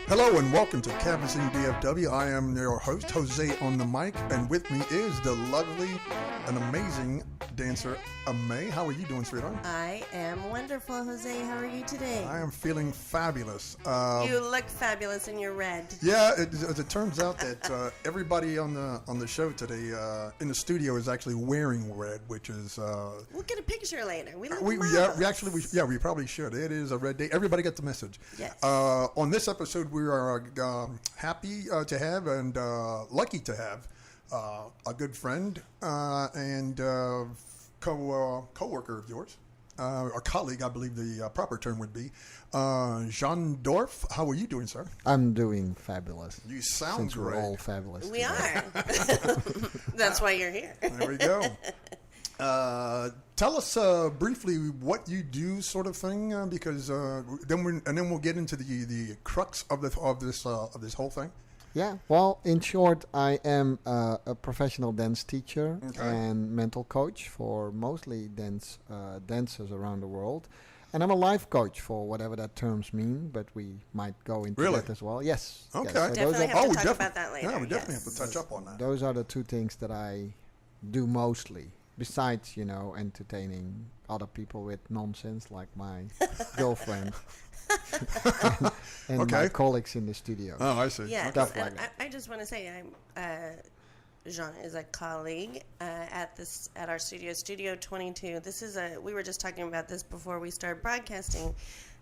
Hello and welcome to Canvassing DFW. I am your host, Jose on the mic, and with me is the lovely and amazing dancer, May. How are you doing, sweetheart? I am wonderful, Jose. How are you today? I am feeling fabulous. You look fabulous in your red. Yeah, as it turns out that everybody on the show today in the studio is actually wearing red, which is. We'll get a picture later. We look we probably should. It is a red day. Everybody got the message. Yes. On this episode, we are happy to have and lucky to have a good friend and co-worker of yours, or colleague, I believe the proper term would be, Jean Dorff. How are you doing, sir? I'm doing fabulous. You sound Since great. We're all fabulous. We are. That's why you're here. There we go. Tell us briefly what you do, sort of thing, because then we'll get into the crux of this whole thing. Yeah. Well, in short, I am a professional dance teacher and mental coach for mostly dancers around the world, and I'm a life coach for whatever that terms mean. But we might go into that as well. Yes. Okay. Yes. So Definitely have to talk about that later. Yeah, we definitely have to touch up on that. Those are the two things that I do mostly. Besides, entertaining other people with nonsense like my girlfriend and my colleagues in the studio. Oh, I see. Yeah, Stuff like that. I just want to say Jean is a colleague at our studio, Studio 22. We were just talking about this before we started broadcasting,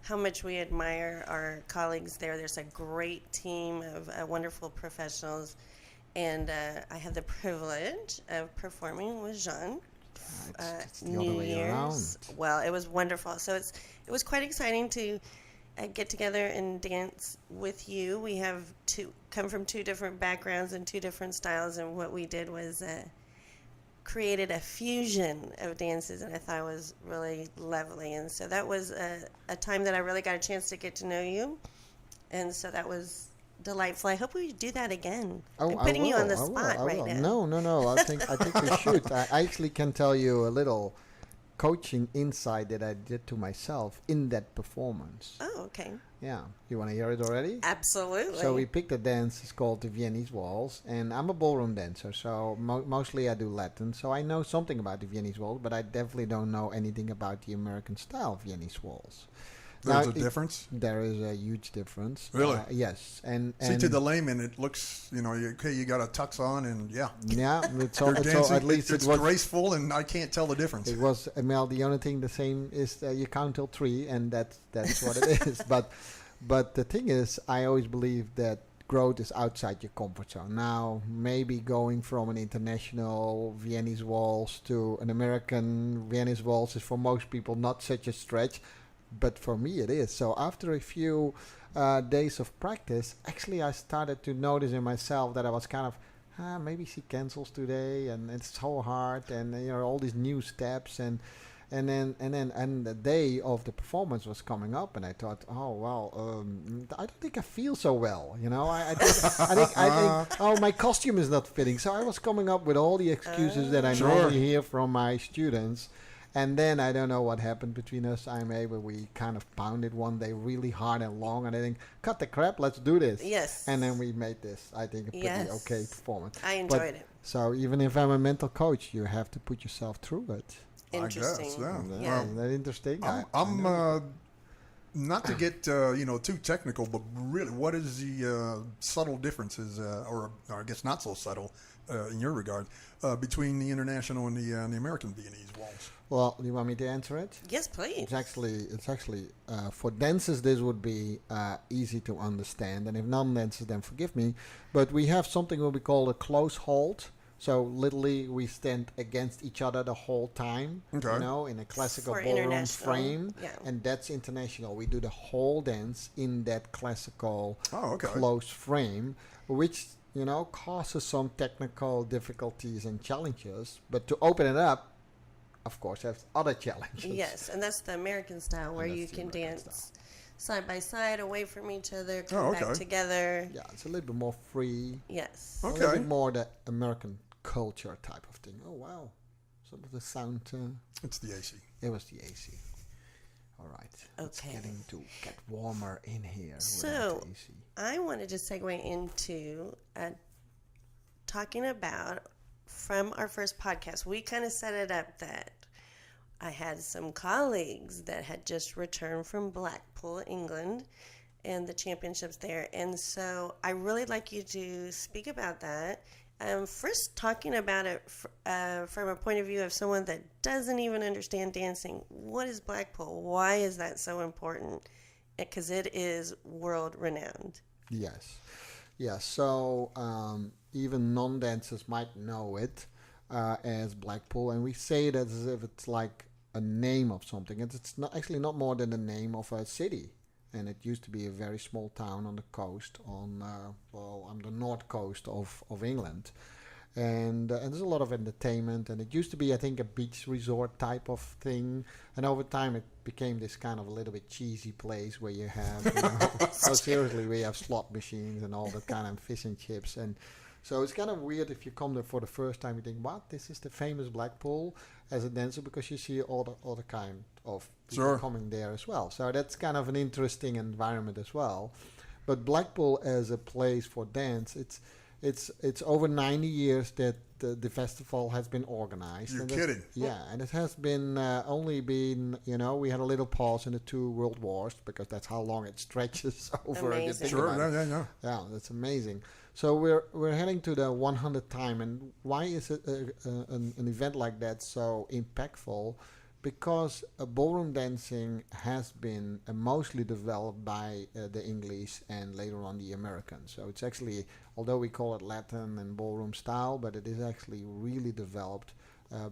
how much we admire our colleagues there. There's a great team of wonderful professionals. And I had the privilege of performing with Jean It's the New other way Year's. around. Well, it was wonderful. So it was quite exciting to get together and dance with you. We have come from two different backgrounds and two different styles, and what we did was created a fusion of dances, and I thought it was really lovely. And so that was a time that I really got a chance to get to know you, and so that was delightful. I hope we do that again. I'm putting you on the spot right now. No. I think we should. I actually can tell you a little coaching insight that I did to myself in that performance. Oh, okay. Yeah. You want to hear it already? Absolutely. So we picked a dance. It's called the Viennese Waltz, and I'm a ballroom dancer, so mostly I do Latin. So I know something about the Viennese Waltz, but I definitely don't know anything about the American style Viennese Waltz. There's a difference? There is a huge difference. Really? Yes. And see, to the layman, it looks, you got a tux on, and yeah. Yeah, it's at least it's graceful, and I can't tell the difference. It was, the only thing the same is you count till 3, and that's what it is. But the thing is, I always believe that growth is outside your comfort zone. Now, maybe going from an international Viennese waltz to an American Viennese waltz is for most people not such a stretch. But for me it is. So after a few days of practice, actually I started to notice in myself that I was kind of, maybe she cancels today, and it's so hard, and all these new steps, and then the day of the performance was coming up, and I thought, I don't think I feel so well. I think my costume is not fitting. So I was coming up with all the excuses that I normally hear from my students. And then I don't know what happened between us. We kind of pounded one day really hard and long, and I think, cut the crap, let's do this. Yes. And then we made this, I think, a pretty okay performance. I enjoyed it. So even if I'm a mental coach, you have to put yourself through it. Interesting. I guess, yeah. Isn't that interesting? I'm not to get too technical, but really, what is the subtle differences, or I guess not so subtle, in your regard, between the international and the American Viennese waltz? Well, do you want me to answer it? Yes, please. It's actually for dancers this would be easy to understand, and if non-dancers, then forgive me. But we have something what we call a close hold. So literally we stand against each other the whole time, in a classical ballroom frame, and that's international. We do the whole dance in that classical close frame, which causes some technical difficulties and challenges. But to open it up, of course, has other challenges. Yes, and that's the American style where you can dance side by side, away from each other, come back together. Yeah, it's a little bit more free. Yes. A little bit more the American culture type of thing. Oh, wow. Some of the sound... it's the AC. It was the AC. All right. It's Okay. getting to get warmer in here. So, without AC. I wanted to segue into talking about from our first podcast. We kind of set it up that I had some colleagues that had just returned from Blackpool, England, and the championships there. And so I really like you to speak about that. First, talking about it from a point of view of someone that doesn't even understand dancing. What is Blackpool? Why is that so important? Because it is world renowned. Yes. So even non-dancers might know it as Blackpool, and we say it as if it's like a name of something. It's not actually not more than the name of a city. And it used to be a very small town on the coast, on the north coast of England, and there's a lot of entertainment. And it used to be, I think, a beach resort type of thing. And over time, it became this kind of a little bit cheesy place where you have, seriously, we have slot machines and all that kind of fish and chips. And so it's kind of weird if you come there for the first time. You think, "What? This is the famous Blackpool," as a dancer, because you see all the kind of people coming there as well. So that's kind of an interesting environment as well. But Blackpool as a place for dance, it's over 90 years that the festival has been organized. You're kidding? Yeah, and it has been only been, we had a little pause in the 2 world wars, because that's how long it stretches over. Amazing. Yeah, that's amazing. So we're heading to the 100th time, and why is it an event like that so impactful? Because ballroom dancing has been mostly developed by the English and later on the Americans. So it's actually, although we call it Latin and ballroom style, but it is actually really developed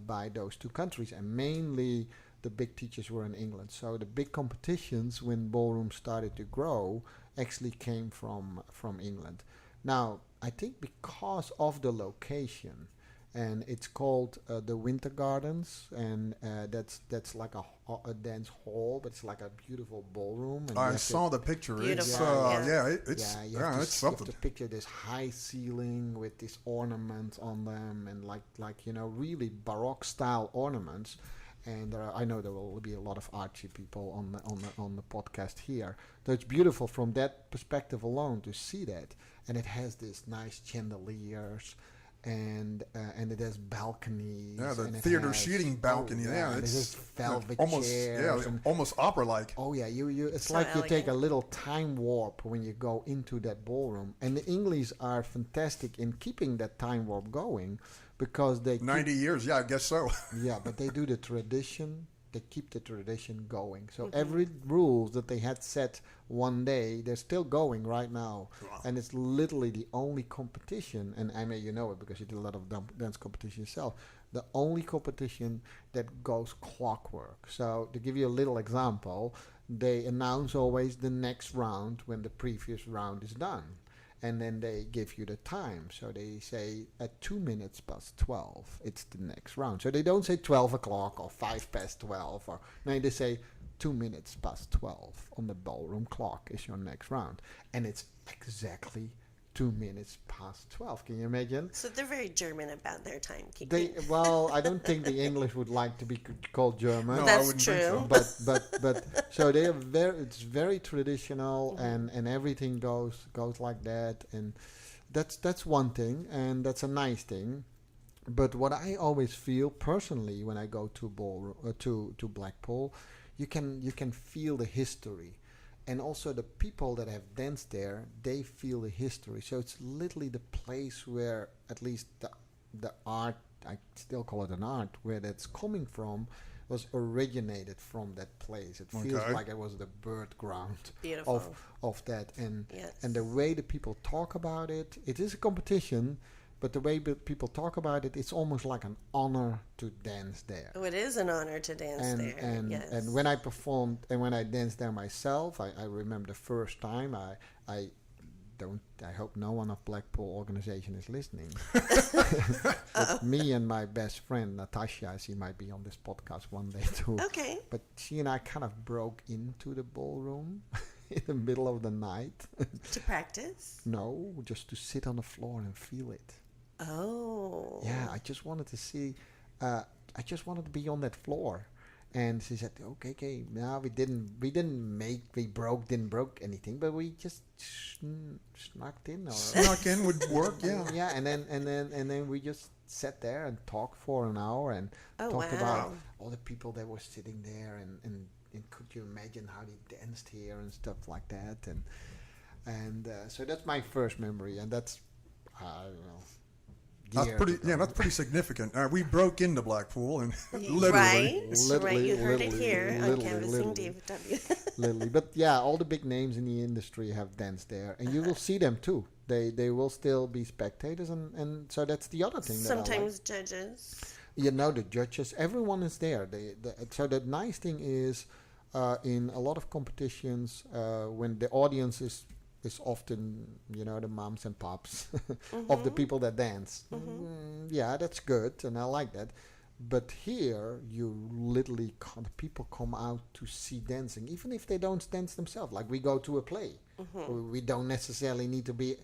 by those 2 countries. And mainly the big teachers were in England. So the big competitions when ballroom started to grow actually came from England. Now, I think because of the location, and it's called the Winter Gardens, and that's like a dance hall, but it's like a beautiful ballroom. And I saw the picture. Beautiful. It's something. You have to picture this high ceiling with these ornaments on them, and like really Baroque style ornaments. And I know there will be a lot of artsy people on the podcast here. So it's beautiful from that perspective alone to see that, and it has these nice chandeliers. And it has balconies. Yeah, the and theater seating balcony. It's velvet almost chairs. almost opera-like. Oh yeah, it's So like elegant. you take a little time warp when you go into that ballroom. And the English are fantastic in keeping that time warp going, because they 90 years, yeah, I guess so. yeah, but they do the tradition. They keep the tradition going. So every rules that they had set one day, they're still going right now. Wow. And it's literally the only competition, and I mean, you know it because you did a lot of dance competition yourself, the only competition that goes clockwork. So to give you a little example, they announce always the next round when the previous round is done. And then they give you the time. So they say at 2 minutes past 12, it's the next round. So they don't say 12 o'clock or 5 past 12. No, they say 2 minutes past 12 on the ballroom clock is your next round. And it's exactly 2 minutes past 12. Can you imagine? So they're very German about their timekeeping. I don't think the English would like to be called German. No, I That's wouldn't think true. so. But so they are it's very traditional, and everything goes like that, and that's one thing, and that's a nice thing. But what I always feel personally when I go to Blackpool, you can feel the history. And also the people that have danced there, they feel the history. So it's literally the place where at least the art, I still call it an art, where that's coming from, was originated from that place. It feels like it was the birth ground of that. And Yes. and the way the people talk about it, it is a competition, but the way people talk about it, it's almost like an honor to dance there. Oh, it is an honor to dance there. Yes. And when I performed and when I danced there myself, I remember the first time. I hope no one of Blackpool organization is listening. But me and my best friend Natasha, she might be on this podcast one day too. Okay. But she and I kind of broke into the ballroom in the middle of the night. To practice? No, just to sit on the floor and feel it. Oh. Yeah, I just wanted to see. I just wanted to be on that floor, And she said, okay, no, didn't broke anything, but we just snuck in. Snuck in would work, yeah. Yeah, and then we just sat there and talked for an hour and talked about all the people that were sitting there and could you imagine how they danced here and stuff like that, and so that's my first memory, and that's I don't know. That's pretty significant. We broke into Blackpool and literally. Right. You heard it here on Canvassing DFW. Literally, but yeah, all the big names in the industry have danced there, and you will see them too. They will still be spectators, and so that's the other thing. Sometimes judges. The judges, everyone is there. So the nice thing is, in a lot of competitions, when the audience is often, the moms and pops of the people that dance. Yeah, that's good, and I like that. But here, you literally people come out to see dancing, even if they don't dance themselves. Like we go to a play. We don't necessarily need to be,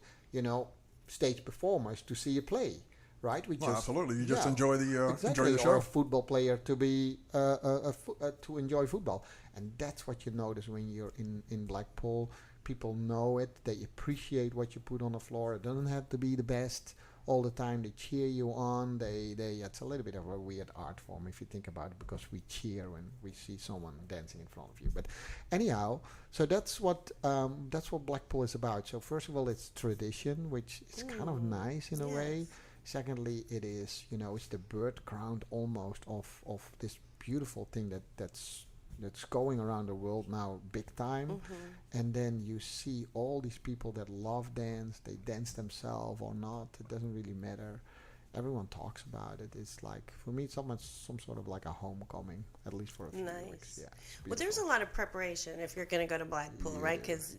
stage performers to see a play, right? Absolutely. You just enjoy the exactly, enjoy the show. Or a football player to be to enjoy football, and that's what you notice when you're in Blackpool. People know it. They appreciate what you put on the floor. It doesn't have to be the best all the time. They cheer you on. It's a little bit of a weird art form if you think about it, because we cheer when we see someone dancing in front of you. But anyhow, so that's what Blackpool is about. So first of all, it's tradition, which is kind of nice in a way. Secondly, it is it's the birth ground almost of this beautiful thing that's going around the world now big time. And then you see all these people that love dance. They dance themselves or not, it doesn't really matter. Everyone talks about it. It's like, for me, it's some sort of like a homecoming, at least for a few weeks. Yeah, well, there's a lot of preparation if you're going to go to Blackpool, right? Because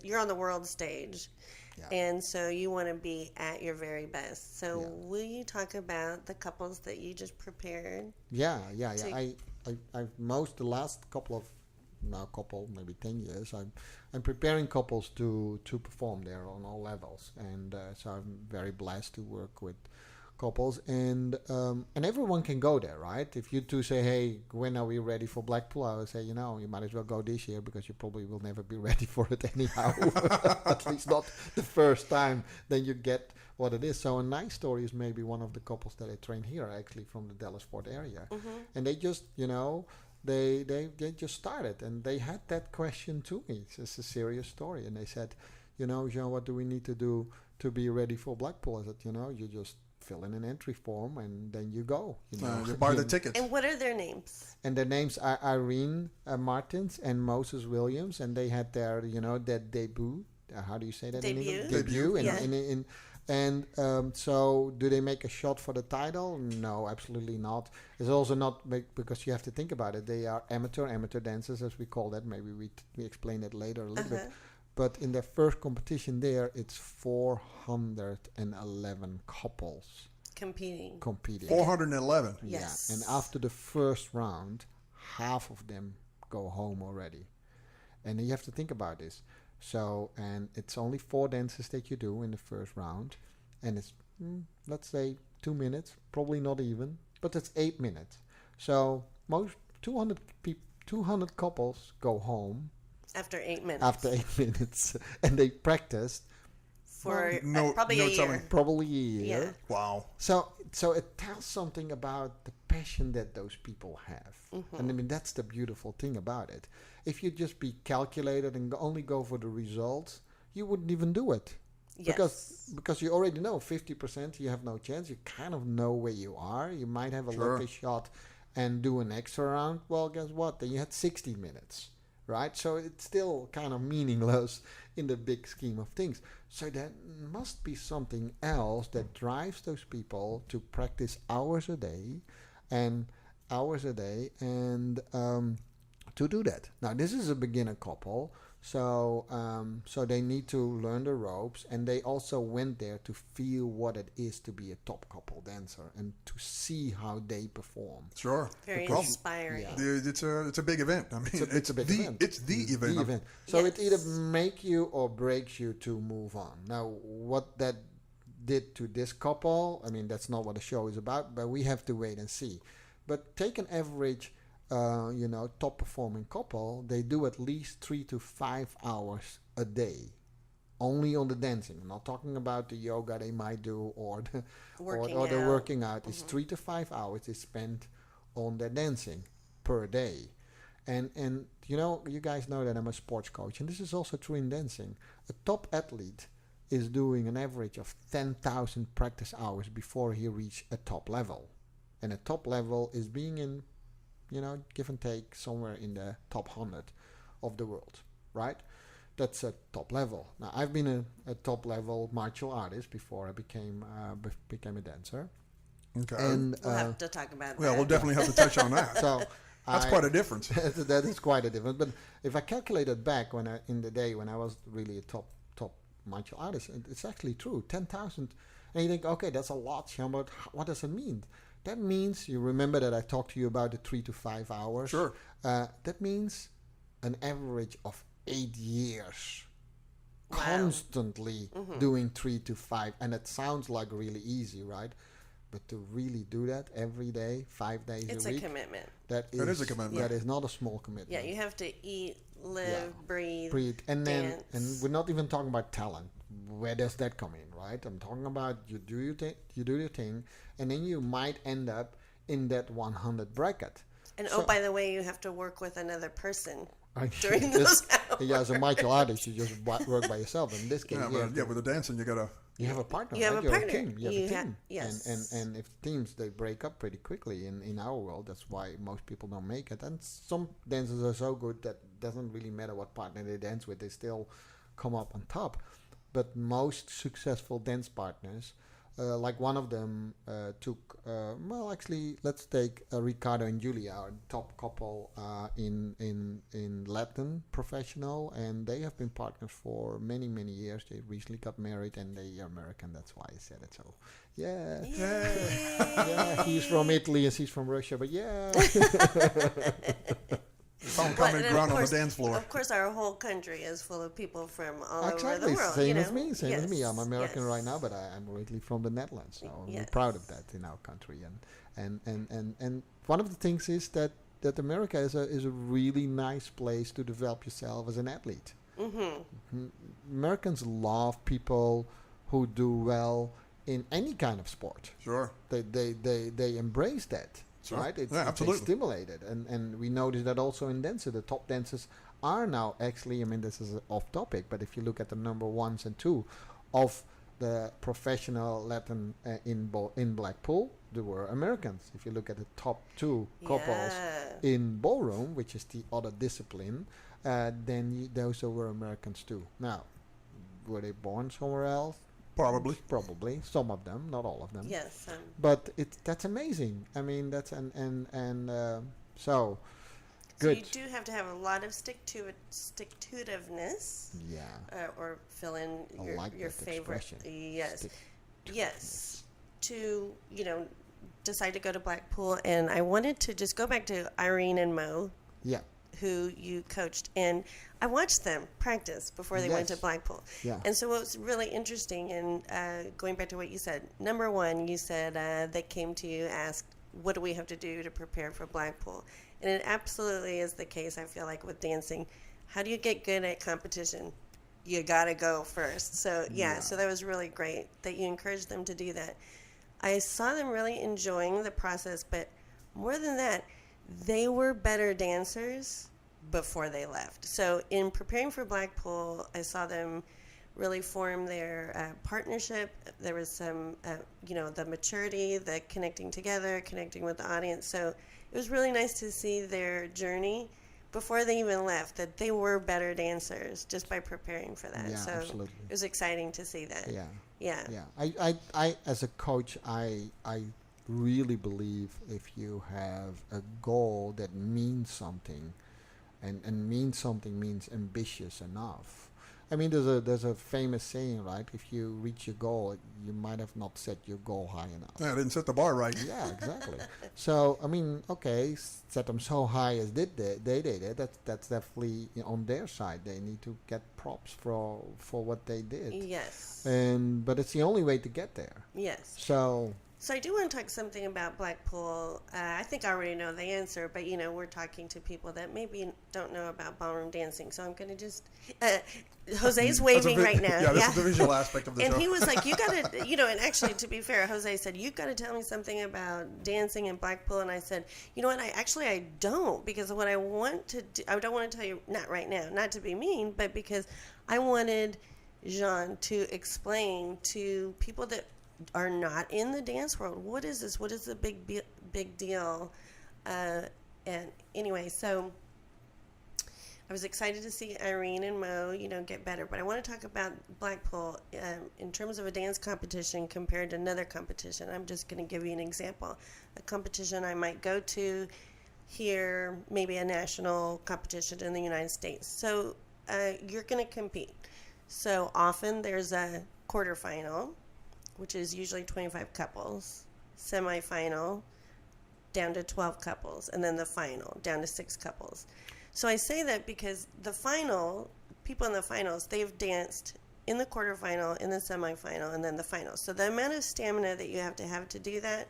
you're on the world stage. And so you want to be at your very best. So will you talk about the couples that you just prepared? Yeah. I've the last maybe 10 years, I'm preparing couples to perform there on all levels, and so I'm very blessed to work with couples, and everyone can go there, right? If you two say, hey, when are we ready for Blackpool? I would say, you might as well go this year, because you probably will never be ready for it anyhow. At least not the first time. Then you get what it is. So a nice story is maybe one of the couples that I train here, actually from the Dallas-Fort area, and they just they just started, and they had that question to me. It's a serious story, and they said, Jean, what do we need to do to be ready for Blackpool? I said, you just fill in an entry form and then you go. You buy the tickets. And what are their names? And their names are Irene Martins and Moses Williams, and they had their that debut. How do you say that? Debut. And so, do they make a shot for the title? No, absolutely not. It's also not because you have to think about it. They are amateur dancers, as we call that. Maybe we explain that later a little bit. But in their first competition there, it's 411 couples competing. 411. Yes. Yeah. And after the first round, half of them go home already. And you have to think about this. So, and it's only 4 dances that you do in the first round, and it's let's say 2 minutes, probably not even, but it's 8 minutes. So most 200 couples go home after 8 minutes. And they practiced for probably a year. Probably a year. Yeah. Wow. So it tells something about the passion that those people have. And I mean, that's the beautiful thing about it. If you just be calculated and only go for the results, you wouldn't even do it. Yes. Because you already know 50% you have no chance. You kind of know where you are. You might have a lucky shot and do an extra round. Well, guess what? Then you had 60 minutes. Right? So it's still kind of meaningless in the big scheme of things. So there must be something else that drives those people to practice hours a day and to do that. Now, this is a beginner couple, so they need to learn the ropes, and they also went there to feel what it is to be a top couple dancer and to see how they perform. Sure. Very inspiring. Yeah. It's a big event. I mean, it's a big event. It's the event. So it either makes you or breaks you to move on. Now, what that did to this couple, I mean, that's not what the show is about, but we have to wait and see. But take an average, top performing couple. They do at least 3 to 5 hours a day, only on the dancing. I'm not talking about the yoga they might do or the working out. It's 3 to 5 hours is spent on their dancing per day. And you guys know that I'm a sports coach, and this is also true in dancing. A top athlete is doing an average of 10,000 practice hours before he reaches a top level. And a top level is being in, give and take, somewhere in the top 100 of the world, right? That's a top level. Now, I've been a top level martial artist before I became a dancer. Okay. And we'll have to talk about that. Well, we'll definitely have to touch on that. So that's quite a difference. That is quite a difference. But if I calculated back in the day when I was really a top martial artist, it's actually true. 10,000. And you think, okay, that's a lot, Jean, but what does it mean? That means, you remember that I talked to you about the 3 to 5 hours? Sure. That means an average of 8 years. Wow. Constantly doing 3 to 5. And it sounds like really easy, right? But to really do that every day, 5 days a week. It's a commitment. That is a commitment. That is not a small commitment. Yeah, you have to eat, live, breathe, and dance. and we're not even talking about talent. Where does that come in, right? I'm talking about you do your thing, and then you might end up in that 100 bracket. And by the way, you have to work with another person during this, those hours. Yeah, as a martial artist, you just work by yourself. In this case, with the dancing, you have a partner. You have a partner. A team. You have a team. Yes. And if teams, they break up pretty quickly in our world. That's why most people don't make it. And some dancers are so good that doesn't really matter what partner they dance with. They still come up on top. But most successful dance partners, like one of them took, let's take Ricardo and Julia, our top couple in Latin professional, and they have been partners for many, many years. They recently got married, and they are American. That's why I said it. So, yeah, he's from Italy and she's from Russia, but yeah. Some common ground on the dance floor. Of course, our whole country is full of people from all over Exactly, the world. same as me. I'm American right now, but I'm originally from the Netherlands, so I'm proud of that in our country. And one of the things is that America is a really nice place to develop yourself as an athlete. Mm-hmm. Americans love people who do well in any kind of sport. Sure. They embrace that. Sure. Right? Absolutely. It's stimulated. And we notice that also in dancing. The top dancers are now actually, this is off topic, but if you look at the number 1s and 2 of the professional Latin in Blackpool, they were Americans. If you look at the top 2 couples in ballroom, which is the other discipline, then those were Americans too. Now, were they born somewhere else? Probably. Some of them, not all of them. Yes. But that's amazing. So good. So you do have to have a lot of stick-to-itiveness. Yeah. Or fill in your favorite. Expression. Yes. To decide to go to Blackpool, and I wanted to just go back to Irene and Mo. Yeah. Who you coached, and I watched them practice before they went to Blackpool. Yeah. And so what was really interesting, and going back to what you said, number one, you said they came to you, asked, what do we have to do to prepare for Blackpool? And it absolutely is the case, I feel like, with dancing. How do you get good at competition? You got to go first. So, so that was really great that you encouraged them to do that. I saw them really enjoying the process, but more than that, they were better dancers before they left. So in preparing for Blackpool, I saw them really form their partnership. There was some, the maturity, the connecting together, connecting with the audience. So it was really nice to see their journey before they even left, that they were better dancers just by preparing for that. Yeah, so absolutely. It was exciting to see that. Yeah. I as a coach, I really believe if you have a goal that means something, and means something means ambitious enough. There's a famous saying, right? If you reach your goal, you might have not set your goal high enough. Yeah, I didn't set the bar right. Yeah, exactly. So set them so high as they did it. That's definitely on their side. They need to get props for what they did. Yes. But it's the only way to get there. Yes. So So I do want to talk something about Blackpool. I think I already know the answer, but we're talking to people that maybe don't know about ballroom dancing. So I'm going to just. Jose's waving right now. Yeah, this is the visual aspect of the show. And he was like, "You got to, and actually, to be fair, Jose said you got to tell me something about dancing in Blackpool." And I said, "You know what? I don't, because what I want to do, I don't want to tell you, not right now, not to be mean, but because I wanted Jean to explain to people that are not in the dance world, what is this? What is the big deal?" And anyway, so I was excited to see Irene and Mo, get better. But I want to talk about Blackpool in terms of a dance competition compared to another competition. I'm just going to give you an example. A competition I might go to here, maybe a national competition in the United States. So you're going to compete. So often there's a quarterfinal, which is usually 25 couples, semifinal, down to 12 couples, and then the final, down to 6 couples. So I say that because the final, people in the finals, they've danced in the quarterfinal, in the semifinal, and then the final. So the amount of stamina that you have to do that,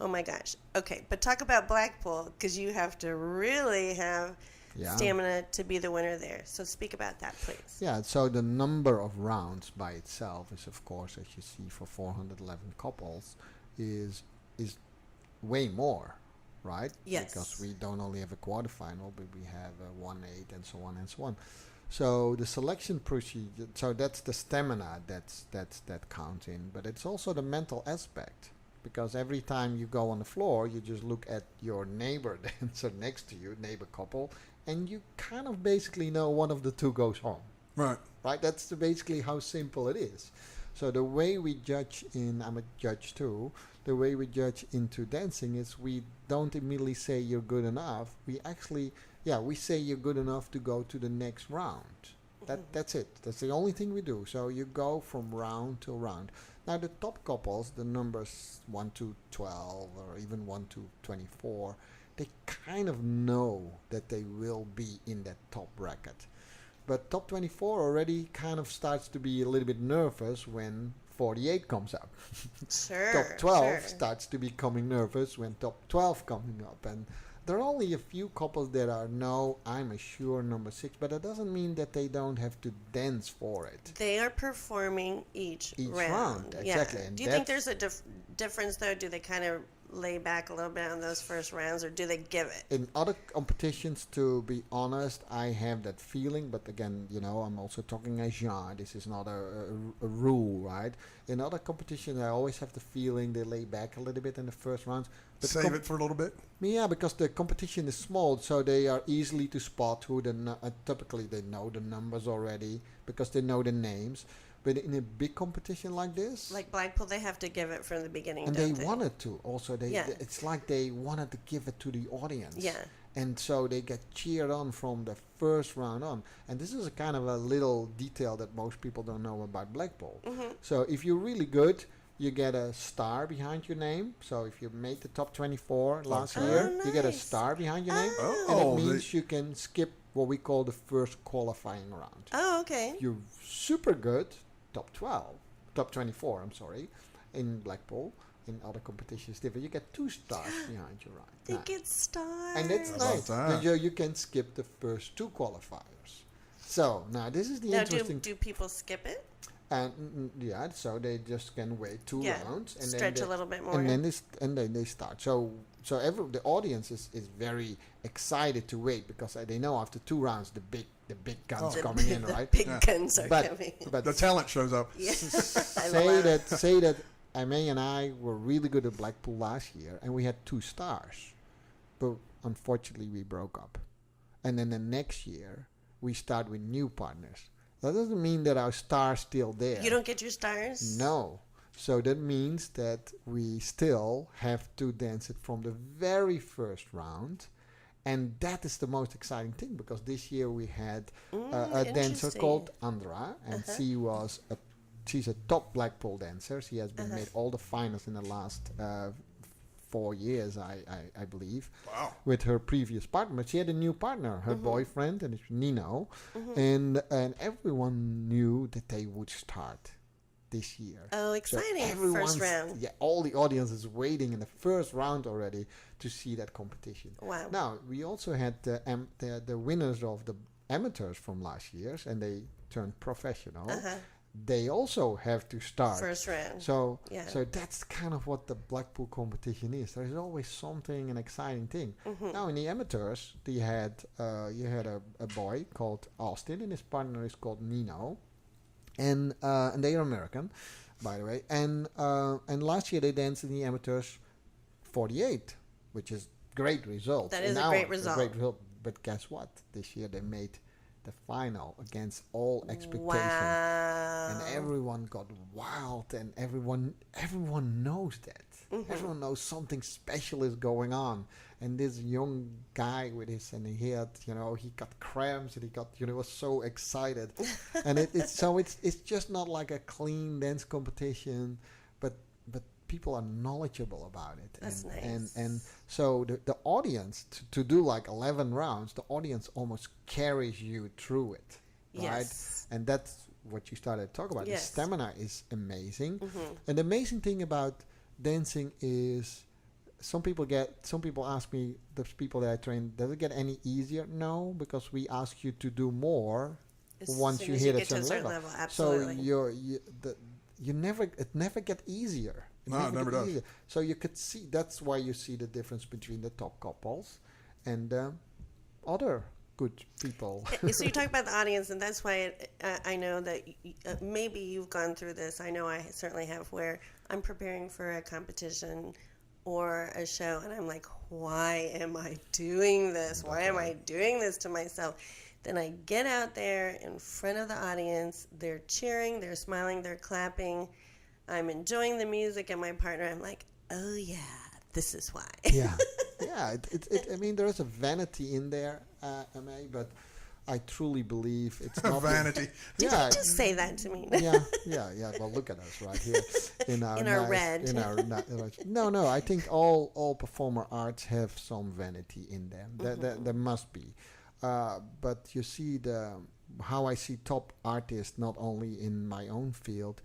oh my gosh. Okay, but talk about Blackpool, because you have to really have stamina to be the winner there. So speak about that, please. Yeah, so the number of rounds by itself is, of course, as you see, for 411 couples, is way more. Right? Yes. Because we don't only have a quarterfinal, but we have a 1/8 and so on and so on. So the selection procedure, so that's the stamina that counts in, but it's also the mental aspect, because every time you go on the floor, you just look at your neighbor dancer next to you, neighbor couple, and you kind of basically know one of the two goes home. Right. Right? That's basically how simple it is. So the way we judge I'm a judge too, the way we judge into dancing is we don't immediately say you're good enough. We actually, we say you're good enough to go to the next round. That's it. That's the only thing we do. So you go from round to round. Now the top couples, the numbers 1 to 12 or even 1 to 24, they kind of know that they will be in that top bracket. But top 24 already kind of starts to be a little bit nervous when 48 comes up. Sure. Top 12 starts to be becoming nervous when top 12 coming up. And there are only a few couples that are, no, I'm a sure number 6, but that doesn't mean that they don't have to dance for it. They are performing each round. Exactly. Yeah. Do you think there's a difference, though? Do they kind of lay back a little bit on those first rounds, or do they give it? In other competitions, to be honest, I have that feeling, but again, I'm also talking as Jean. This is not a rule, right? In other competitions, I always have the feeling they lay back a little bit in the first rounds. But save it for a little bit? Yeah, because the competition is small, so they are easily to spot who typically they know the numbers already because they know the names. But in a big competition like this, like Blackpool, they have to give it from the beginning. And they wanted to. Also, it's like they wanted to give it to the audience. Yeah. And so they get cheered on from the first round on. And this is a kind of a little detail that most people don't know about Blackpool. Mm-hmm. So if you're really good, you get a star behind your name. So if you made the top 24 last year, nice. You get a star behind your name. And it means you can skip what we call the first qualifying round. Oh, okay. If you're super good, top 24, I'm sorry, in Blackpool. In other competitions, different. You get 2 stars behind your right. They get stars. And that's nice. You can skip the first 2 qualifiers. So, now this is the interesting... Do people skip it? And so they just can wait 2 rounds. And stretch then a little bit more. And then they start. So the audience is very excited to wait because they know after 2 rounds the big guns coming in, right? The big guns are coming. But the talent shows up. Yeah. say that Aimee and I were really good at Blackpool last year, and we had 2 stars, but unfortunately we broke up. And then the next year we start with new partners. That doesn't mean that our star's still there. You don't get your stars? No. So that means that we still have to dance it from the very first round. And that is the most exciting thing, because this year we had a dancer called Andra, and she's a top Blackpool dancer. She has been made all the finals in the last 4 years, I believe. Wow. With her previous partner. But she had a new partner, her boyfriend, and it's Nino. And everyone knew that they would start. this year. Oh, exciting. So First round. Yeah, all the audience is waiting in the first round already to see that competition. Wow. Now, we also had the winners of the amateurs from last year's, and they turned professional. They also have to start first round. So that's kind of what the Blackpool competition is. There is always something, an exciting thing. Now in the amateurs, you had a boy called Austin, and his partner is called Nino, and they are American, by the way. And last year they danced in the amateurs 48, which is great result. That is a great result. But guess what? This year they made the final against all expectation. Wow. And everyone got wild, and everyone knows that. Everyone knows something special is going on. And this young guy with his, and he had, he got cramps, and he got, was so excited. And it's just not like a clean dance competition, but people are knowledgeable about it. That's nice. And so the audience, to do like 11 rounds, the audience almost carries you through it, right? Yes. And that's what you started to talk about. Yes. The stamina is amazing. And the amazing thing about dancing is some people ask me, the people that I train, does it get any easier? No, because we ask you to do more once you hit a certain level. Absolutely. So it never get easier. No, it never does. Easier. So you could see, that's why you see the difference between the top couples and other good people. So you talk about the audience, and that's why I know that maybe you've gone through this. I know I certainly have, where I'm preparing for a competition or a show, and I'm like, why am I doing this? Why am I doing this to myself? Then I get out there in front of the audience. They're cheering, they're smiling, they're clapping. I'm enjoying the music, and my partner, I'm like, oh yeah, this is why. Yeah. I mean, there is a vanity in there, MA, but I truly believe it's not vanity. Did you just say that to me? Yeah. Well, look at us right here in our red. No. I think all performer arts have some vanity in them. There must be. But you see, how I see top artists, not only in my own field,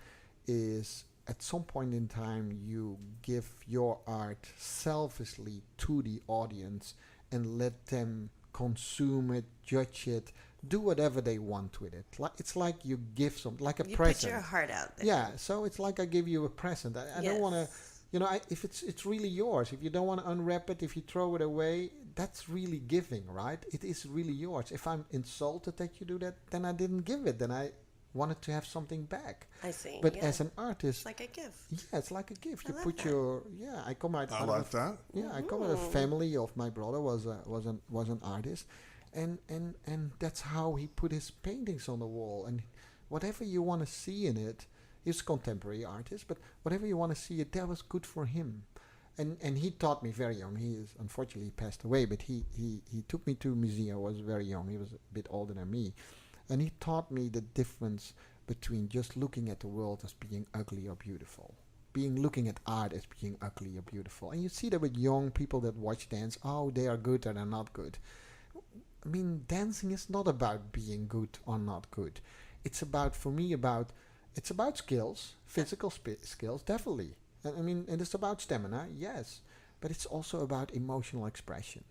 is at some point in time you give your art selfishly to the audience and let them consume it, judge it, do whatever they want with it. It's like you give something, like a present. You put your heart out there. Yeah, so it's like I give you a present. I don't want to, if it's really yours. If you don't want to unwrap it, if you throw it away, that's really giving, right? It is really yours. If I'm insulted that you do that, then I didn't give it. Then I wanted to have something back. I see. But as an artist, it's like a gift. Yeah, it's like a gift. You put that. I come out. I like that. Yeah, I come out of a family of my brother was an artist, and that's how he put his paintings on the wall. And whatever you want to see in it, he's a contemporary artist, but whatever you want to see it, that was good for him. And he taught me very young. He is unfortunately passed away, but he took me to a museum. I was very young. He was a bit older than me. And he taught me the difference between just looking at the world as being ugly or beautiful. Looking at art as being ugly or beautiful. And you see that with young people that watch dance. Oh, they are good or they're not good. I mean, dancing is not about being good or not good. It's about skills, physical skills, definitely. And it's about stamina, yes. But it's also about emotional expression.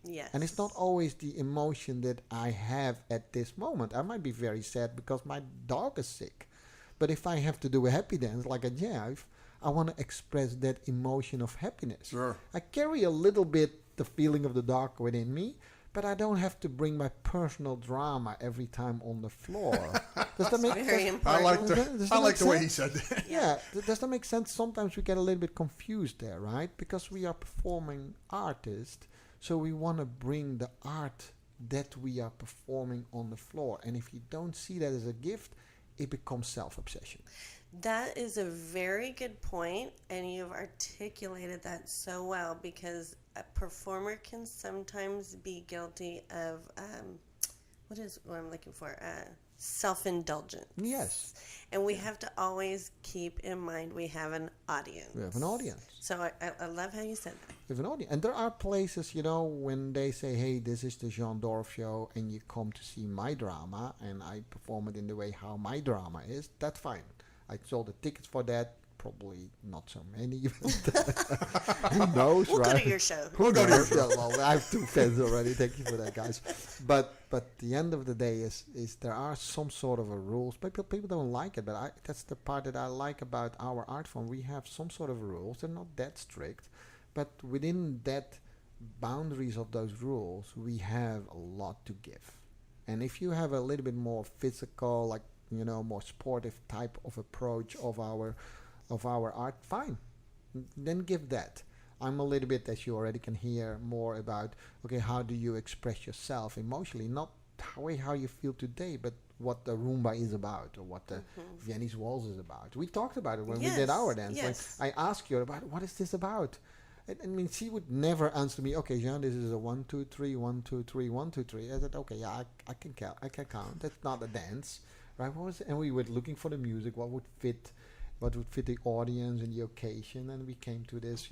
Yes. And it's not always the emotion that I have at this moment. I might be very sad because my dog is sick. But if I have to do a happy dance like a jive, I want to express that emotion of happiness. Sure. I carry a little bit the feeling of the dog within me, but I don't have to bring my personal drama every time on the floor. Does that make sense? I like the way he said that. Yeah. Does that make sense? Sometimes we get a little bit confused there, right? Because we are performing artists. So we want to bring the art that we are performing on the floor. And if you don't see that as a gift, it becomes self-obsession. That is a very good point, and you've articulated that so well, because a performer can sometimes be guilty of, what I'm looking for? Self-indulgence. Yes. And we have to always keep in mind we have an audience. We have an audience. So I love how you said that. We have an audience. And there are places, when they say, hey, this is the Jean Dorff show, and you come to see my drama, and I perform it in the way how my drama is, that's fine. I sold the tickets for that. Probably not so many. Who knows, We'll right? go to your show. Who knows? Yeah, well, I have 2 fans already. Thank you for that, guys. But the end of the day is there are some sort of a rules. People don't like it, but that's the part that I like about our art form. We have some sort of rules. They're not that strict, but within that boundaries of those rules, we have a lot to give. And if you have a little bit more physical, like more sportive type of approach of our art, fine, then give that. I'm a little bit, as you already can hear, more about, okay, how do you express yourself emotionally, not how you feel today, but what the Roomba is about, or what the Viennese Waltz is about. We talked about it when we did our dance. Yes. Like, I asked you about, what is this about? I mean, she would never answer me, okay, Jean, this is a 1, 2, 3, 1, 2, 3, 1, 2, 3. I said, okay, yeah, I can count. I can count. That's not a dance, right? What was it? And we were looking for the music, what would fit the audience and the occasion, and we came to this,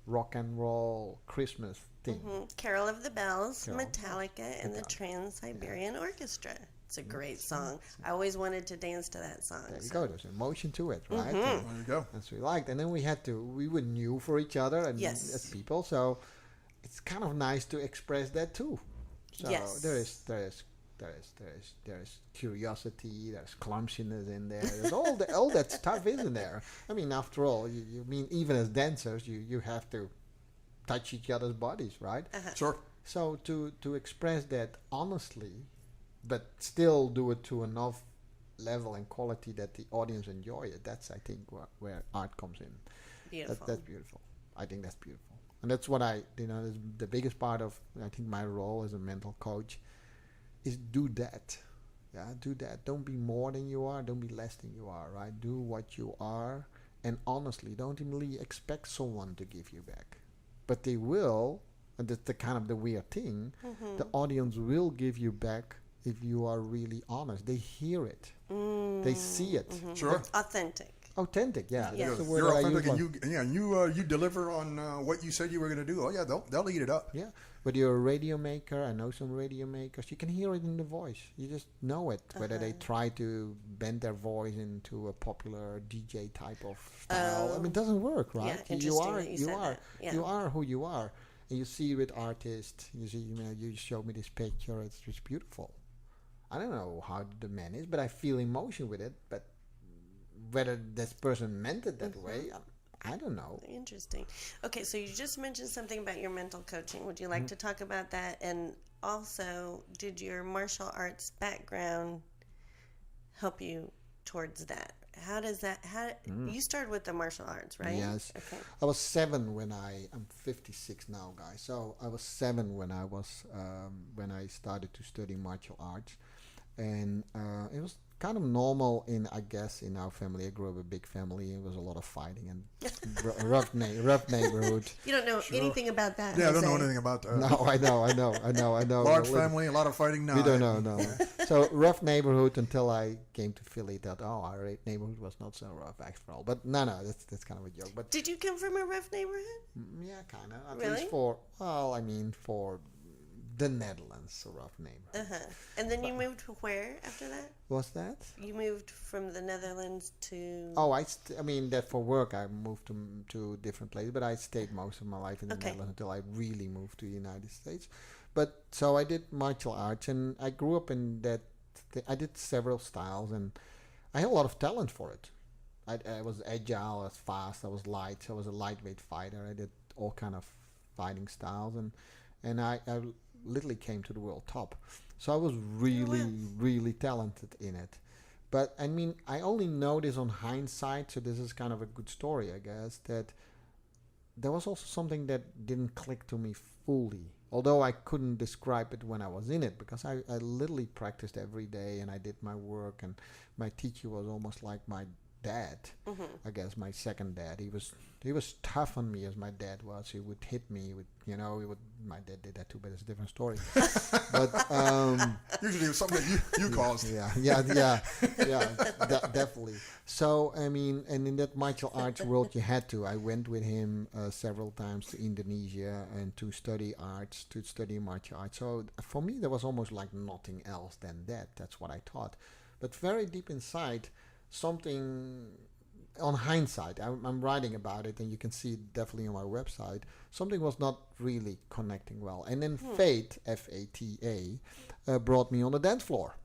rock and roll Christmas thing. Carol of the Bells, Carol. Metallica, and the Trans-Siberian Orchestra. It's a great song. I always wanted to dance to that song. There you go. There's emotion to it, right? There you go. That's what we liked. And then we were new for each other and as people, so it's kind of nice to express that too. So there is curiosity, there's clumsiness in there, there's all that stuff is in there. I mean, after all, you mean even as dancers, you have to touch each other's bodies, right? Sure. So to express that honestly, but still do it to enough level and quality that the audience enjoy it, that's, I think, where art comes in. Beautiful. That's beautiful. I think that's beautiful. And that's what is the biggest part of, I think, my role as a mental coach is do that. Yeah, do that. Don't be more than you are. Don't be less than you are, right? Do what you are. And honestly, don't immediately expect someone to give you back. But they will, and that's the kind of the weird thing, the audience will give you back if you are really honest. They hear it. They see it. Sure. Authentic, yeah. Yes. That's the word You're I authentic, use. and you deliver on what you said you were going to do. Oh yeah, they'll eat it up. Yeah, whether you're a radio maker, I know some radio makers, you can hear it in the voice. You just know it, whether they try to bend their voice into a popular DJ type of style. I mean, it doesn't work, right? Yeah, you are who you are. And you see with artists, you showed me this picture, it's just beautiful. I don't know how the man is, but I feel emotion with it, but whether this person meant it that way, I don't know. Interesting. Okay, so you just mentioned something about your mental coaching. Would you like to talk about that? And also, did your martial arts background help you towards that? How does that, you started with the martial arts, right? Yes. Okay. I was 7 when I'm 56 now, guys. So I was 7 when I started to study martial arts. And it was kind of normal in our family. I grew up in a big family. It was a lot of fighting and rough neighborhood. You don't know anything about that. Yeah, I don't know anything about that. No, I know. Large family, a lot of fighting. No, we don't know. No. So rough neighborhood until I came to Philly. That our neighborhood was not so rough after all. But no, that's kind of a joke. But did you come from a rough neighborhood? Yeah, kind of. At Really? least for the Netherlands, a rough neighborhood. And then you moved to where after that? What's that? You moved from the Netherlands to... Oh, I mean, that for work I moved to different places, but I stayed most of my life in the Netherlands until I really moved to the United States. But so I did martial arts, and I grew up in that. I did several styles, and I had a lot of talent for it. I was agile, I was fast, I was light, I was a lightweight fighter. I did all kind of fighting styles, and I literally came to the world top. So I was really talented in it. But I mean, I only know this on hindsight, so this is kind of a good story, I guess, that there was also something that didn't click to me fully. Although I couldn't describe it when I was in it, because I literally practiced every day and I did my work, and my teacher was almost like my dad. I guess my second dad. He was tough on me as my dad was. He would hit me with, my dad did that too, but it's a different story. But usually it was something that you caused. Definitely. So I mean, and in that martial arts world, you had to. I went with him several times to Indonesia and to study martial arts. So for me, there was almost like nothing else than that. That's what I thought. But very deep inside, something on hindsight, I'm writing about it, and you can see it definitely on my website. Something was not really connecting well, and then fate, Fata, brought me on the dance floor,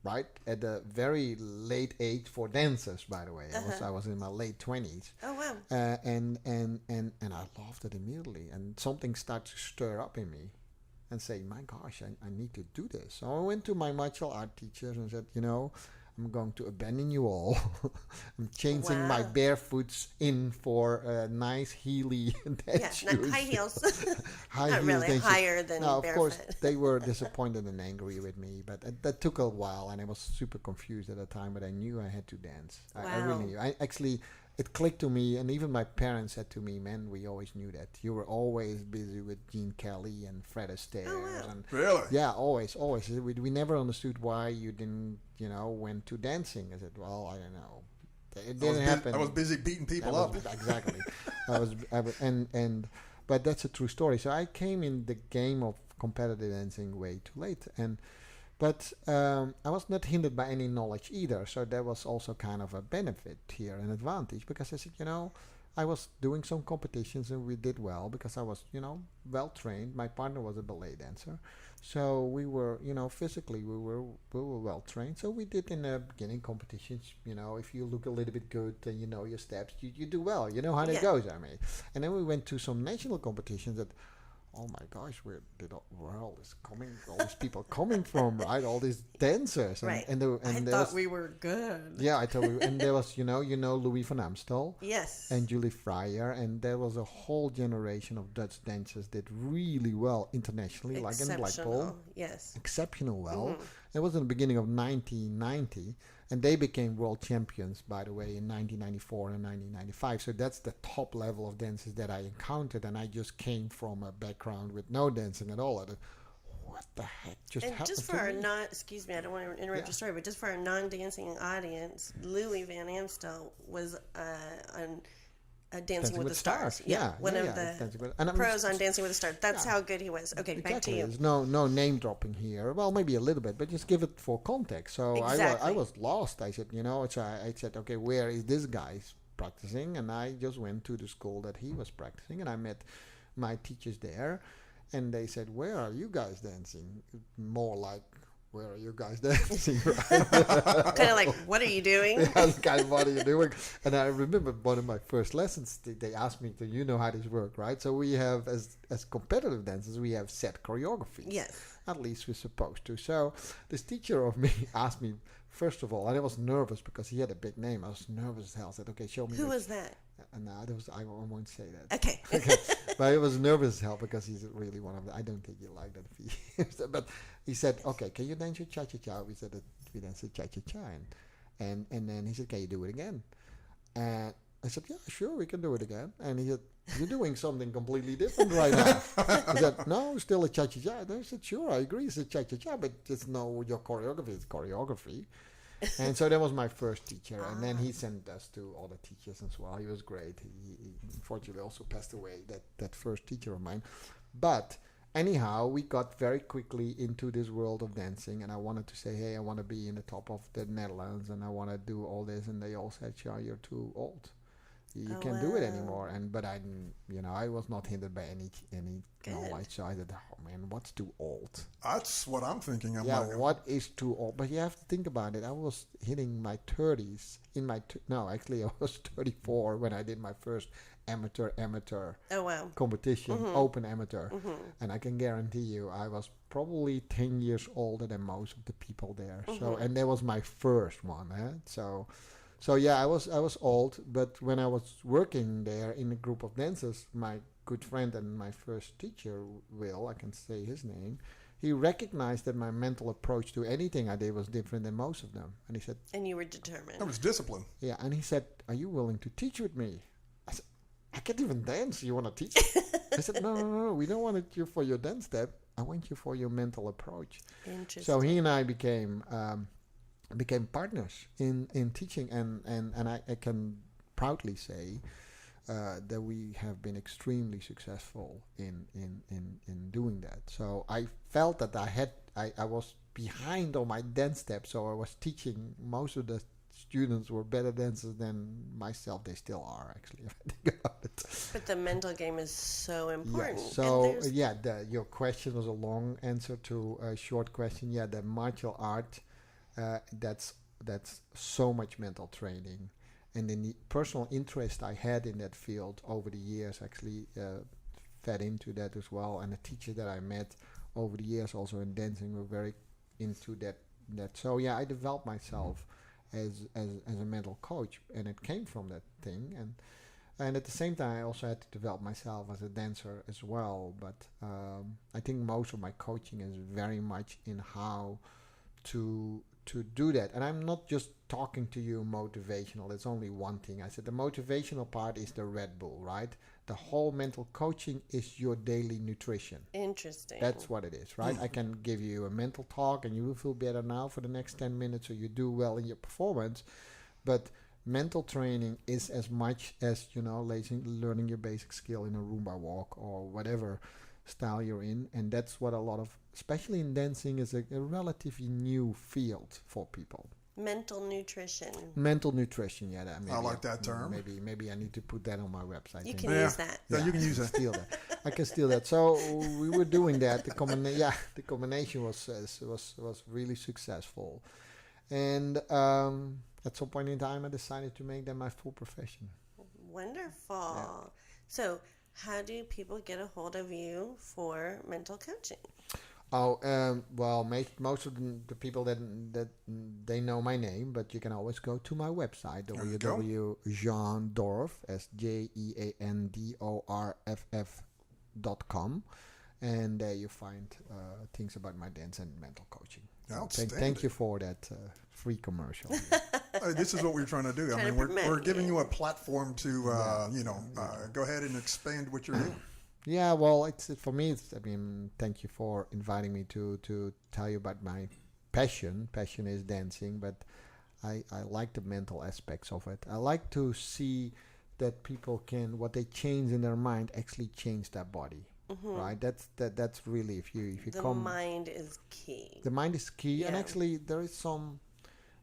right at a very late age for dancers. By the way, I was in my late 20s. Oh wow! And I loved it immediately, and something started to stir up in me, and say, my gosh, I need to do this. So I went to my martial art teachers and said, I'm going to abandon you all. I'm changing my barefoots in for nice heely dance shoes. Not high heels. High not heels really higher than now, barefoot. of course, they were disappointed and angry with me, but that took a while, and I was super confused at the time, but I knew I had to dance. Wow. I really knew. It clicked to me, and even my parents said to me, man, we always knew that. You were always busy with Gene Kelly and Fred Astaire. Oh, wow. And Really? yeah, always. We never understood why you didn't, went to dancing. I said, well, I don't know. It didn't happen. I was busy beating people up. Exactly. But that's a true story. So I came in the game of competitive dancing way too late, But I was not hindered by any knowledge either, so that was also kind of a benefit here, an advantage, because I said, I was doing some competitions and we did well because I was, well trained. My partner was a ballet dancer, so we were, physically we were well trained. So we did in the beginning competitions. If you look a little bit good and you know your steps, you do well. You know how that goes. I mean, and then we went to some national competitions that. Oh my gosh, where all these people coming from, right? All these dancers, right? And I thought we were good. Yeah, I thought and there was, Louis van Amstel, yes, and Julie Fryer, and there was a whole generation of Dutch dancers did really well internationally, like in Blackpool, yes, exceptional well. It was in the beginning of 1990. And they became world champions, by the way, in 1994 and 1995. So that's the top level of dancers that I encountered. And I just came from a background with no dancing at all. What the heck just happened just for to our me? excuse me, I don't want to interrupt your story, but just for our non-dancing audience, Louis Van Amstel was on Dancing with the Stars. One of the pros on Dancing with the Stars. That's how good he was. Okay, exactly. Back to you. There's no name dropping here. Well, maybe a little bit, but just give it for context. So I was lost. I said, I said, okay, where is this guy practicing? And I just went to the school that he was practicing, and I met my teachers there, and they said, where are you guys dancing? More like, where are you guys dancing? Right? Kind of like, what are you doing? Kind of, what are you doing? And I remember one of my first lessons, they asked me, do you know how this works, right? So we have, as competitive dancers, we have set choreography. Yes. At least we're supposed to. So this teacher of me asked me, first of all, and I was nervous because he had a big name. I was nervous as hell. I said, okay, show me. Who was that? No, I won't say that. Okay. But I was nervous as hell because he's really one of the, I don't think you like that if he, but he said, okay, can you dance your cha-cha-cha? We said that we danced the cha-cha-cha. And then he said, can you do it again? And I said, yeah, sure, we can do it again. And he said, you're doing something completely different right now. I said, no, still a cha-cha-cha. And I said, sure, I agree, it's a cha-cha-cha, but it's no, your choreography is choreography. And so that was my first teacher, and then he sent us to other teachers as well. He was great. He unfortunately also passed away, that first teacher of mine. But anyhow, we got very quickly into this world of dancing, and I wanted to say, hey, I want to be in the top of the Netherlands, and I want to do all this. And they all said, sure, you're too old. You can't do it anymore. But I didn't, I was not hindered by any knowledge. So I said, oh man, what's too old? That's what I'm thinking. What is too old? But you have to think about it. I was hitting my 30s. Actually I was 34 when I did my first amateur competition, open amateur. And I can guarantee you I was probably 10 years older than most of the people there. So, and that was my first one. So yeah, I was old, but when I was working there in a group of dancers, my good friend and my first teacher, Will, I can say his name, he recognized that my mental approach to anything I did was different than most of them. And he said... And you were determined. That was discipline. Yeah, and he said, are you willing to teach with me? I said, I can't even dance. You want to teach? I said, no, we don't want you for your dance step. I want you for your mental approach. Interesting. So he and I became partners in teaching, and I can proudly say that we have been extremely successful in doing that. So I felt that I was behind on my dance steps, so I was teaching most of the students were better dancers than myself. They still are, actually, if I think about it. But the mental game is so important. Yeah, so, your question was a long answer to a short question. Yeah, the martial art, that's so much mental training. And then the personal interest I had in that field over the years actually fed into that as well. And the teachers that I met over the years also in dancing were very into that. So yeah, I developed myself as a mental coach, and it came from that thing. And at the same time, I also had to develop myself as a dancer as well. But I think most of my coaching is very much in how to do that. And I'm not just talking to you motivational. It's only one thing. I said the motivational part is the Red Bull, right? The whole mental coaching is your daily nutrition. Interesting. That's what it is, right? I can give you a mental talk and you will feel better now for the next 10 minutes, or you do well in your performance. But mental training is as much as, learning your basic skill in a Roomba walk or whatever style you're in. And that's what a lot of, especially in dancing, is a relatively new field for people. Mental nutrition. Mental nutrition, yeah. That I like that term. Maybe I need to put that on my website. You can use that. Yeah, you can use that. Steal that. I can steal that. So we were doing that. The combination was really successful, and at some point in time, I decided to make that my full profession. Wonderful. Yeah. So, how do people get a hold of you for mental coaching? Oh, well, most of the people that they know my name, but you can always go to my website, www.jeandorff, JeanDorff.com, and there you find things about my dance and mental coaching. So thank you for that free commercial. This is what we're trying to do. I mean, we're giving you a platform to, go ahead and expand what you're doing. Yeah, well, for me. Thank you for inviting me to tell you about my passion. Passion is dancing, but I like the mental aspects of it. I like to see that people can, what they change in their mind, actually change their body. Mm-hmm. Right? That's really if you the mind is key. The mind is key, and actually there is some.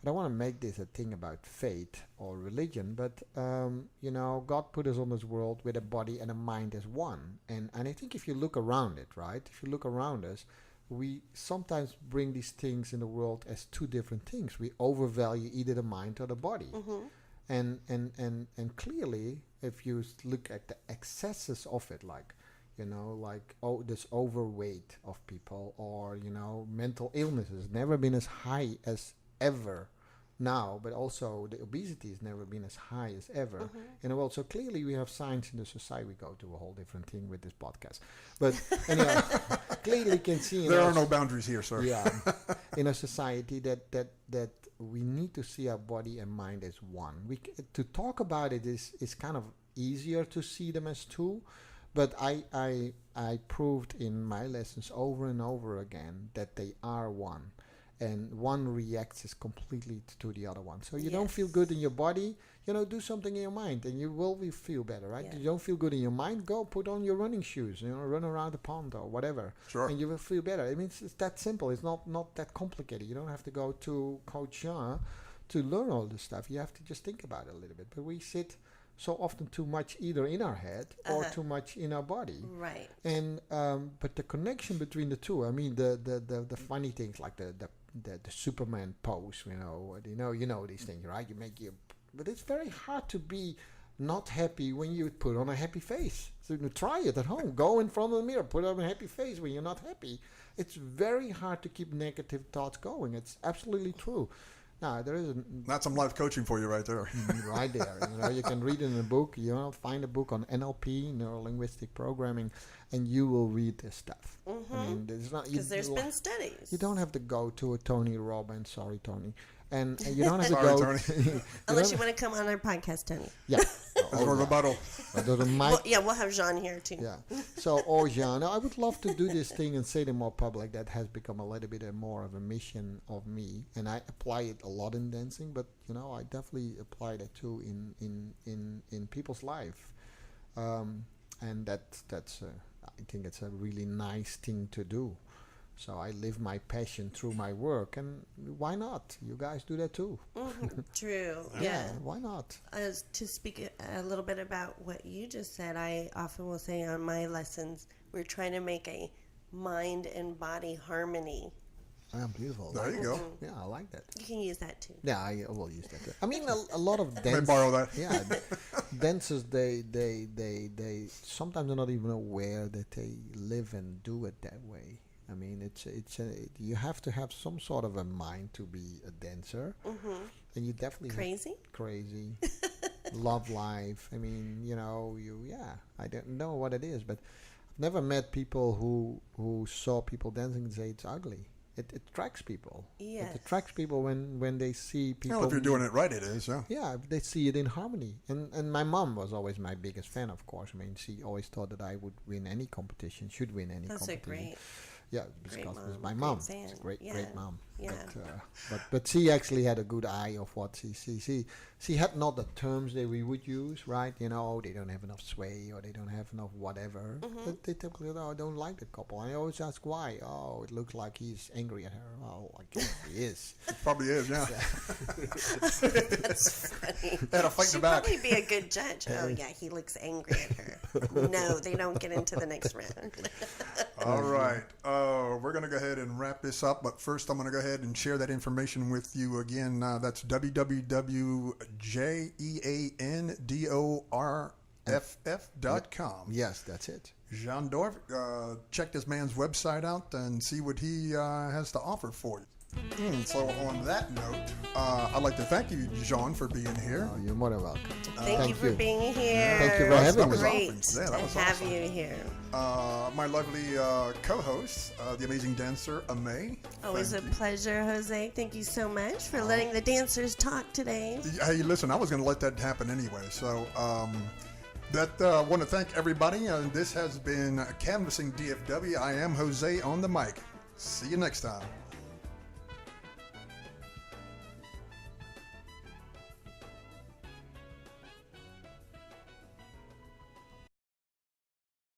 I don't want to make this a thing about faith or religion, but God put us on this world with a body and a mind as one. And I think if you look around it, right? If you look around us, we sometimes bring these things in the world as two different things. We overvalue either the mind or the body. Mm-hmm. And clearly, if you look at the excesses of it, this overweight of people, or mental illnesses, never been as high as ever now, but also the obesity has never been as high as ever in the world. So clearly we have science in the society. We go to a whole different thing with this podcast, but anyhow, clearly can see there are no boundaries here, sir. Yeah, in a society that we need to see our body and mind as one. To talk about it is kind of easier to see them as two, but I proved in my lessons over and over again that they are one. And one reacts is completely to the other one. So you don't feel good in your body, do something in your mind, and you will feel better, right? Yeah. You don't feel good in your mind, go put on your running shoes, run around the pond or whatever, and you will feel better. I mean, it's that simple. It's not that complicated. You don't have to go to Coach Jean to learn all this stuff. You have to just think about it a little bit. But we sit so often too much either in our head or too much in our body. Right. And but the connection between the two, I mean, the funny things like the Superman pose, you know these things, right? But it's very hard to be not happy when you put on a happy face. So try it at home. Go in front of the mirror, put on a happy face when you're not happy. It's very hard to keep negative thoughts going. It's absolutely true. Now, there is that's some life coaching for you right there. Right there. You can read it in a book. Find a book on NLP, neuro-linguistic programming, and you will read this stuff. Mm-hmm. I mean, because there's been studies. You don't have to go to a Tony Robbins. Sorry, Tony. And you don't have to go... Tony. Unless you want to come on our podcast, Tony. Yeah. Or rebuttal. We'll have Jean here, too. Yeah. So, or Jean. I would love to do this thing and say it more public. That has become a little bit more of a mission of me. And I apply it a lot in dancing, but, I definitely apply that, too, in people's life. And that's I think it's a really nice thing to do. So I live my passion through my work, and why not? You guys do that too. True. Yeah. Why not? To speak a little bit about what you just said, I often will say on my lessons, we're trying to make a mind and body harmony. Beautiful. There you go. Yeah, I like that. You can use that too. Yeah, I will use that too. I mean, a lot of May dancers. borrow that. Yeah, dancers. They sometimes are not even aware that they live and do it that way. I mean, you have to have some sort of a mind to be a dancer, and you definitely crazy, love life. I mean, I don't know what it is, but I've never met people who saw people dancing and say it's ugly. It attracts people. Yes. It attracts people when they see people. Well, if you're doing it right, it is. Yeah. Yeah, they see it in harmony. And my mom was always my biggest fan, of course. I mean, she always thought that I would win any competition, should win any competition. That's a great. Yeah, because it's my Great mom. fan. It's a great mom. Yeah. But she actually had a good eye of what she had not the terms that we would use, right? They don't have enough sway or they don't have enough whatever. But they typically, I don't like the couple. And I always ask why. Oh, it looks like he's angry at her. Oh, I guess he is. It probably is, yeah. That's funny. They had a fight in the back. She'd probably be a good judge. Oh, yeah, he looks angry at her. No, they don't get into the next round. All right. We're going to go ahead and wrap this up, but first I'm going to go ahead and share that information with you again. That's www.jeandorff.com. Yes, that's it. Jean Dorff, check this man's website out and see what he has to offer for you. So on that note, I'd like to thank you, Jean, for being here. Oh, you're more than welcome. Thank you for being here. Thank you for having me. Great Yeah, that was to have awesome. you here. My lovely co-host, the amazing dancer, Amay. Always a Thank you. pleasure, Jose. Thank you so much for letting the dancers talk today. Hey, listen, I was going to let that happen anyway. So want to thank everybody. This has been Canvassing DFW. I am Jose on the mic. See you next time.